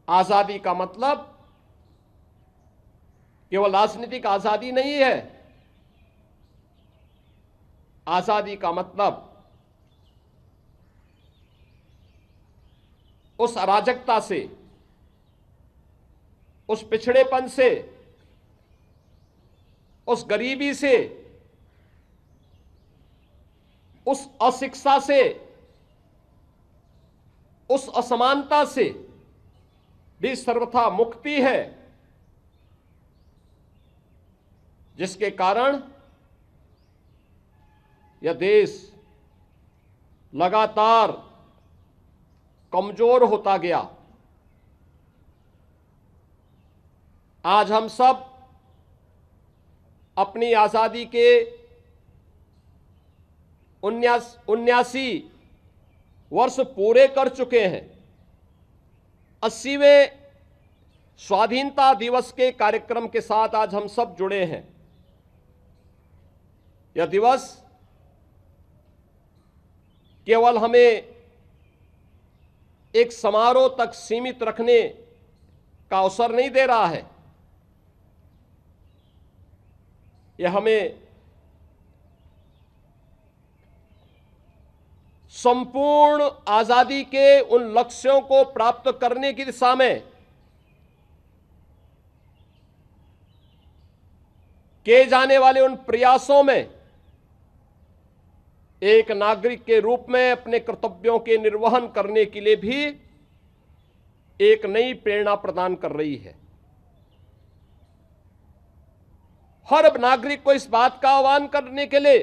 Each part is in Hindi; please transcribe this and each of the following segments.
आजादी का मतलब केवल राजनीतिक आजादी नहीं है। आजादी का मतलब उस अराजकता से, उस पिछड़ेपन से, उस गरीबी से, उस अशिक्षा से, उस असमानता से भी सर्वथा मुक्ति है, जिसके कारण यह देश लगातार कमजोर होता गया। आज हम सब अपनी आजादी के 79 वर्ष पूरे कर चुके हैं। 80वें स्वाधीनता दिवस के कार्यक्रम के साथ आज हम सब जुड़े हैं। यह दिवस केवल हमें एक समारोह तक सीमित रखने का अवसर नहीं दे रहा है, यह हमें संपूर्ण आजादी के उन लक्ष्यों को प्राप्त करने की दिशा में किए जाने वाले उन प्रयासों में एक नागरिक के रूप में अपने कर्तव्यों के निर्वहन करने के लिए भी एक नई प्रेरणा प्रदान कर रही है। हर नागरिक को इस बात का आह्वान करने के लिए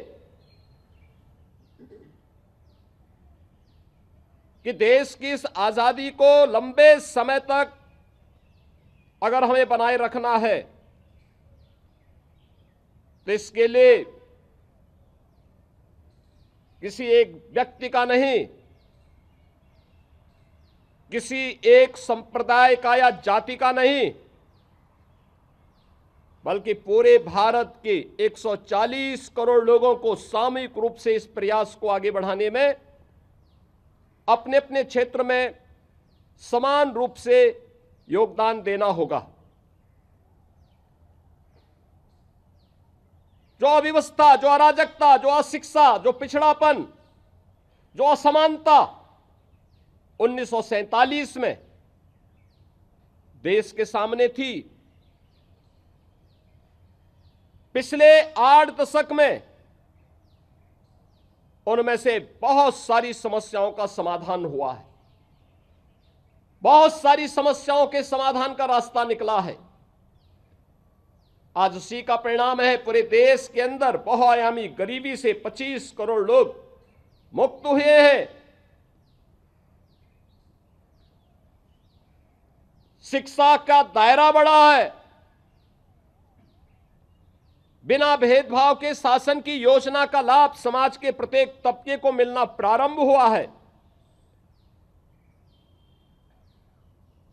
कि देश की इस आजादी को लंबे समय तक अगर हमें बनाए रखना है तो इसके लिए किसी एक व्यक्ति का नहीं, किसी एक संप्रदाय का या जाति का नहीं, बल्कि पूरे भारत के 140 करोड़ लोगों को सामूहिक रूप से इस प्रयास को आगे बढ़ाने में अपने अपने क्षेत्र में समान रूप से योगदान देना होगा। जो अव्यवस्था, जो अराजकता, जो अशिक्षा, जो पिछड़ापन, जो असमानता 1947 में देश के सामने थी, पिछले 8 दशक में उनमें से बहुत सारी समस्याओं का समाधान हुआ है। बहुत सारी समस्याओं के समाधान का रास्ता निकला है। आज उसी का परिणाम है पूरे देश के अंदर बहुआयामी गरीबी से 25 करोड़ लोग मुक्त हुए हैं। शिक्षा का दायरा बढ़ा है। बिना भेदभाव के शासन की योजना का लाभ समाज के प्रत्येक तबके को मिलना प्रारंभ हुआ है।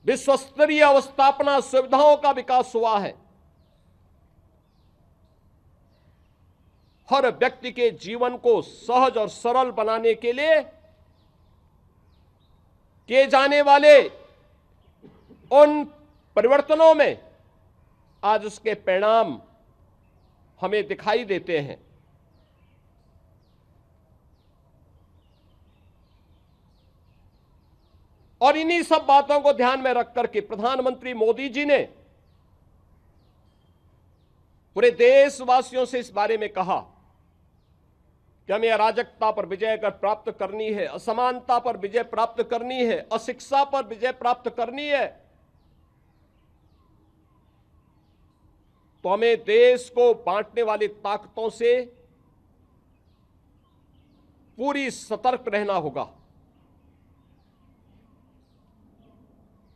विश्व स्तरीय अवस्थापना सुविधाओं का विकास हुआ है। हर व्यक्ति के जीवन को सहज और सरल बनाने के लिए किए जाने वाले उन परिवर्तनों में आज उसके परिणाम हमें दिखाई देते हैं। और इन्हीं सब बातों को ध्यान में रख करके प्रधानमंत्री मोदी जी ने पूरे देशवासियों से इस बारे में कहा कि हमें अराजकता पर विजय कर प्राप्त करनी है, असमानता पर विजय प्राप्त करनी है, अशिक्षा पर विजय प्राप्त करनी है, तो हमें देश को बांटने वाली ताकतों से पूरी सतर्क रहना होगा।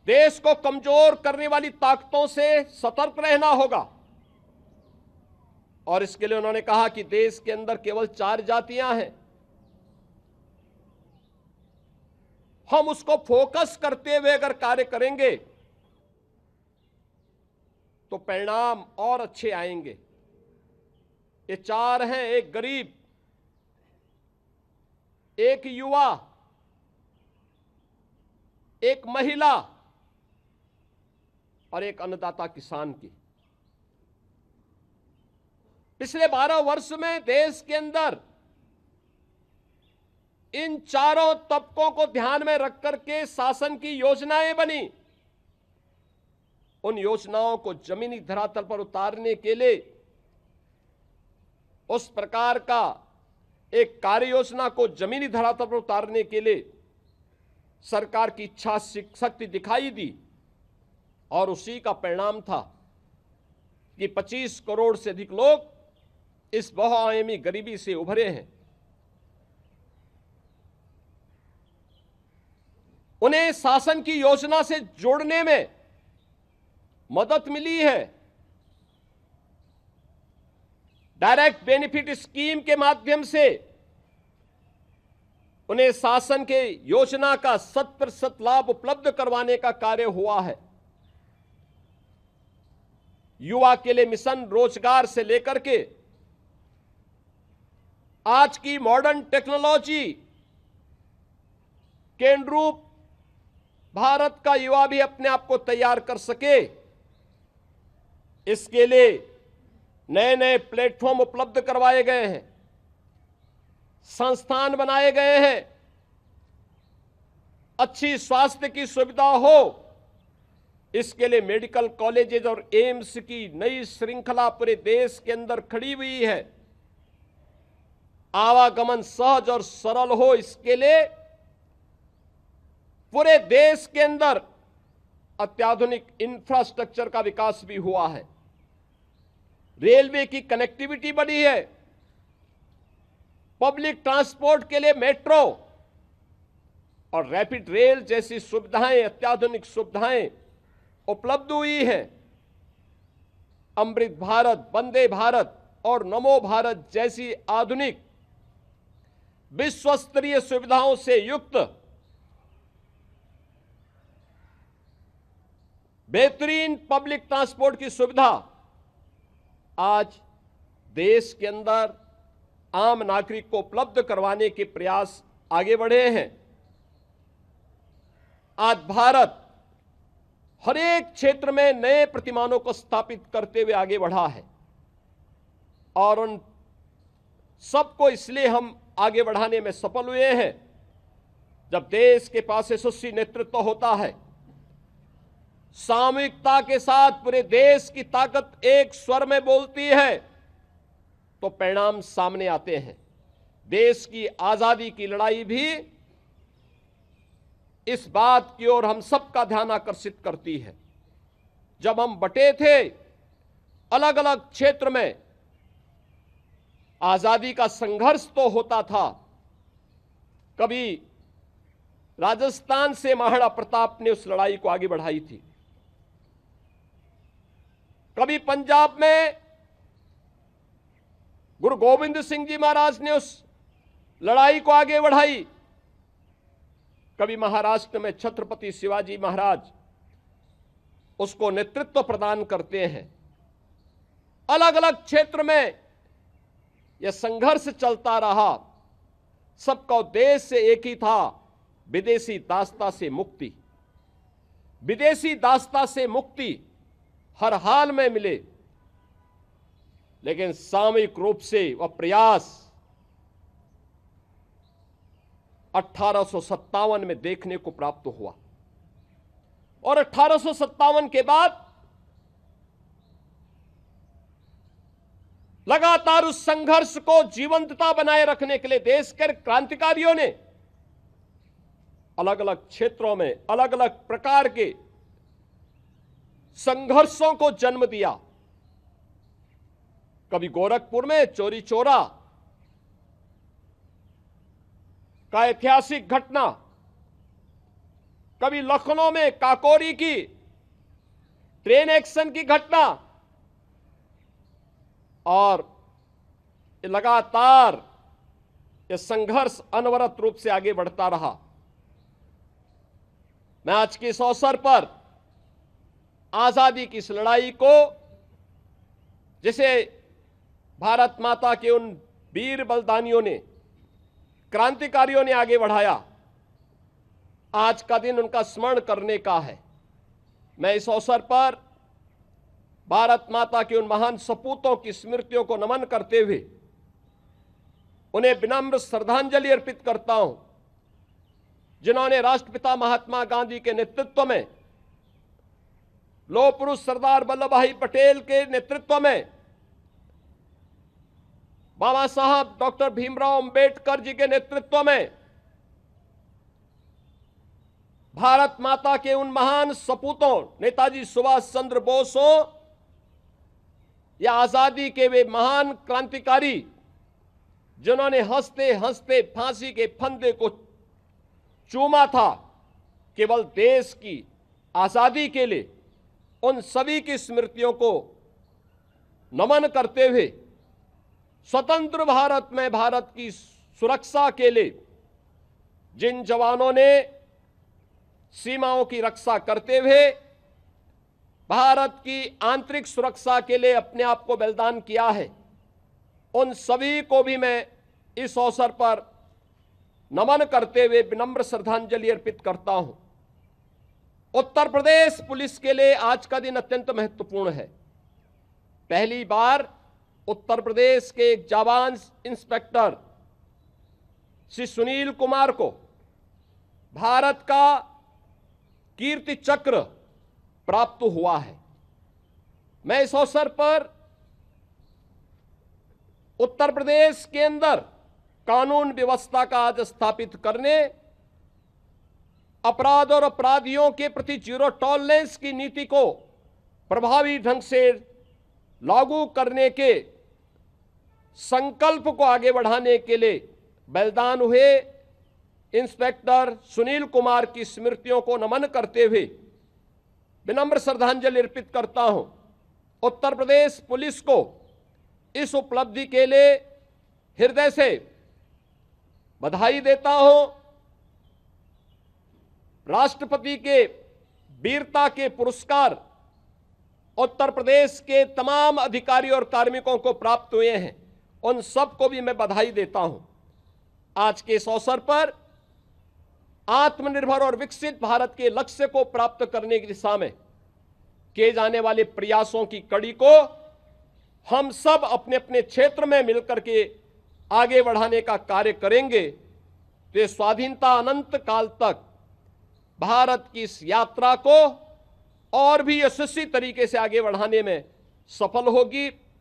देश को कमजोर करने वाली ताकतों से सतर्क रहना होगा। और इसके लिए उन्होंने कहा कि देश के अंदर केवल 4 जातियां हैं। हम उसको फोकस करते हुए अगर कार्य करेंगे तो परिणाम और अच्छे आएंगे। ये 4 हैं, एक गरीब, एक युवा, एक महिला और एक अन्नदाता किसान की। पिछले 12 वर्ष में देश के अंदर इन चारों तबकों को ध्यान में रख करके शासन की योजनाएं बनी। उन योजनाओं को जमीनी धरातल पर उतारने के लिए उस प्रकार का एक कार्य योजना को जमीनी धरातल पर उतारने के लिए सरकार की इच्छा शक्ति दिखाई दी और उसी का परिणाम था कि 25 करोड़ से अधिक लोग इस बहुआयामी गरीबी से उभरे हैं। उन्हें शासन की योजना से जोड़ने में मदद मिली है। डायरेक्ट बेनिफिट स्कीम के माध्यम से उन्हें शासन के योजना का 100% लाभ उपलब्ध करवाने का कार्य हुआ है। युवा के लिए मिशन रोजगार से लेकर के आज की मॉडर्न टेक्नोलॉजी के अनुरूप भारत का युवा भी अपने आप को तैयार कर सके, इसके लिए नए नए प्लेटफॉर्म उपलब्ध करवाए गए हैं, संस्थान बनाए गए हैं। अच्छी स्वास्थ्य की सुविधा हो, इसके लिए मेडिकल कॉलेजेस और एम्स की नई श्रृंखला पूरे देश के अंदर खड़ी हुई है। आवागमन सहज और सरल हो, इसके लिए पूरे देश के अंदर अत्याधुनिक इंफ्रास्ट्रक्चर का विकास भी हुआ है। रेलवे की कनेक्टिविटी बढ़ी है, पब्लिक ट्रांसपोर्ट के लिए मेट्रो और रैपिड रेल जैसी सुविधाएं, अत्याधुनिक सुविधाएं उपलब्ध हुई हैं। अमृत भारत, वंदे भारत और नमो भारत जैसी आधुनिक विश्व स्तरीय सुविधाओं से युक्त बेहतरीन पब्लिक ट्रांसपोर्ट की सुविधा आज देश के अंदर आम नागरिक को उपलब्ध करवाने के प्रयास आगे बढ़े हैं। आज भारत हर एक क्षेत्र में नए प्रतिमानों को स्थापित करते हुए आगे बढ़ा है और उन सबको इसलिए हम आगे बढ़ाने में सफल हुए हैं। जब देश के पास यशस्वी नेतृत्व होता है, सामूहिकता के साथ पूरे देश की ताकत एक स्वर में बोलती है, तो परिणाम सामने आते हैं। देश की आजादी की लड़ाई भी इस बात की ओर हम सबका ध्यान आकर्षित करती है। जब हम बटे थे, अलग अलग क्षेत्र में आजादी का संघर्ष तो होता था। कभी राजस्थान से महाराणा प्रताप ने उस लड़ाई को आगे बढ़ाई थी, कभी पंजाब में गुरु गोविंद सिंह जी महाराज ने उस लड़ाई को आगे बढ़ाई, कभी महाराष्ट्र में छत्रपति शिवाजी महाराज उसको नेतृत्व प्रदान करते हैं। अलग अलग क्षेत्र में यह संघर्ष चलता रहा। सबका उद्देश्य एक ही था, विदेशी दासता से मुक्ति। विदेशी दासता से मुक्ति हर हाल में मिले, लेकिन सामूहिक रूप से वह प्रयास 1857 में देखने को प्राप्त हुआ और 1857 के बाद लगातार उस संघर्ष को जीवंतता बनाए रखने के लिए देश के क्रांतिकारियों ने अलग अलग क्षेत्रों में अलग अलग प्रकार के संघर्षों को जन्म दिया। कभी गोरखपुर में चोरी चोरा का ऐतिहासिक घटना, कभी लखनऊ में काकोरी की ट्रेन एक्शन की घटना, और लगातार यह संघर्ष अनवरत रूप से आगे बढ़ता रहा। मैं आज के इस अवसर पर आजादी की इस लड़ाई को, जिसे भारत माता के उन वीर बलिदानियों ने, क्रांतिकारियों ने आगे बढ़ाया, आज का दिन उनका स्मरण करने का है। मैं इस अवसर पर भारत माता के उन महान सपूतों की स्मृतियों को नमन करते हुए उन्हें विनम्र श्रद्धांजलि अर्पित करता हूं, जिन्होंने राष्ट्रपिता महात्मा गांधी के नेतृत्व में, लौह पुरुष सरदार वल्लभ भाई पटेल के नेतृत्व में, बाबा साहब डॉक्टर भीमराव अंबेडकर जी के नेतृत्व में भारत माता के उन महान सपूतों नेताजी सुभाष चंद्र बोस हो या आजादी के वे महान क्रांतिकारी जिन्होंने हंसते हंसते फांसी के फंदे को चूमा था केवल देश की आजादी के लिए, उन सभी की स्मृतियों को नमन करते हुए स्वतंत्र भारत में भारत की सुरक्षा के लिए जिन जवानों ने सीमाओं की रक्षा करते हुए भारत की आंतरिक सुरक्षा के लिए अपने आप को बलिदान किया है, उन सभी को भी मैं इस अवसर पर नमन करते हुए विनम्र श्रद्धांजलि अर्पित करता हूं। उत्तर प्रदेश पुलिस के लिए आज का दिन अत्यंत महत्वपूर्ण है। पहली बार उत्तर प्रदेश के एक जाबाज इंस्पेक्टर श्री सुनील कुमार को भारत का कीर्ति चक्र प्राप्त हुआ है। मैं इस अवसर पर उत्तर प्रदेश के अंदर कानून व्यवस्था का आज स्थापित करने, अपराध और अपराधियों के प्रति जीरो टॉलरेंस की नीति को प्रभावी ढंग से लागू करने के संकल्प को आगे बढ़ाने के लिए बलिदान हुए इंस्पेक्टर सुनील कुमार की स्मृतियों को नमन करते हुए विनम्र श्रद्धांजलि अर्पित करता हूं। उत्तर प्रदेश पुलिस को इस उपलब्धि के लिए हृदय से बधाई देता हूं। राष्ट्रपति के वीरता के पुरस्कार उत्तर प्रदेश के तमाम अधिकारी और कार्मिकों को प्राप्त हुए हैं, उन सबको भी मैं बधाई देता हूं। आज के इस अवसर पर आत्मनिर्भर और विकसित भारत के लक्ष्य को प्राप्त करने की दिशा में किए जाने वाले प्रयासों की कड़ी को हम सब अपने अपने क्षेत्र में मिलकर के आगे बढ़ाने का कार्य करेंगे तो ये स्वाधीनता अनंत काल तक भारत की इस यात्रा को और भी यशस्वी तरीके से आगे बढ़ाने में सफल होगी।